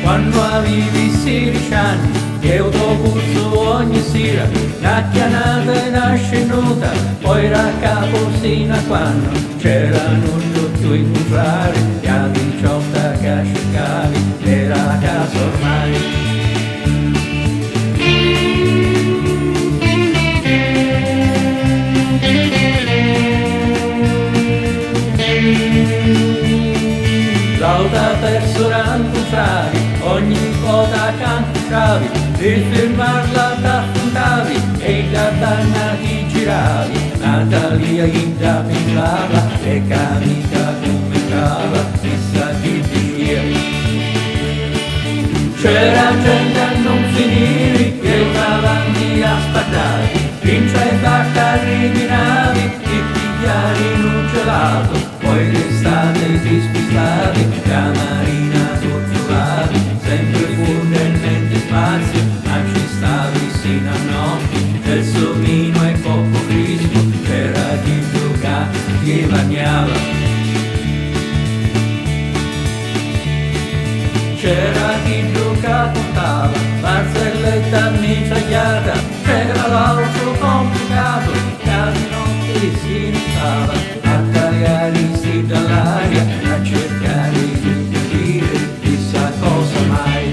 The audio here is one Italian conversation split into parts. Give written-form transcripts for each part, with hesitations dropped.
Quando avevi 16 anni, che autobus ogni sera, una chianata e una scenuta, poi era capo sino a quando c'erano tutti i contrari, e a 18 che cercavi, era a casa ormai. L'auta persona incontravi, ogni cosa che incontravi, per fermarla t'affrontavi e la danna ti giravi. Natalia Inda pensava e camica commentava, chissà chi diceva. C'era gente a non finire che davanti a spartare, vince e barca riminavi, e pigliari in un gelato. Poi l'estate ti spostavi, la marina torturavi, sempre furdelmente spazio, ma ci stavi sino a notte, del somino e poco rischio, c'era chi giocava, chi bagnava. C'era chi giocava, portava, barzelletta mitragliata, c'era l'altro complicato, quasi notte si stava. Tagliaristi dall'aria a cercare di capire chissà cosa mai.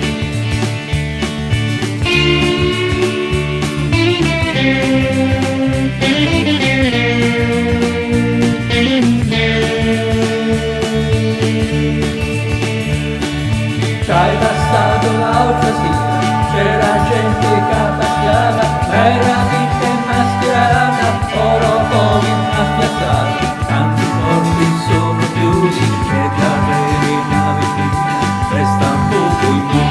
C'hai bastato l'altra sera, c'era gente che pacchiava, era vita mascherata, oro come una spiazzata. Sono chiusi e carreri navi fina, resta un poco in più.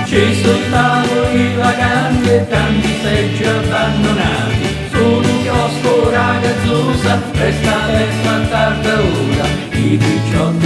Ci sono tavoli vaganti e tanti seggi abbandonati, su un chiosco ragazzosa, resta aperta a tarda ora, i 18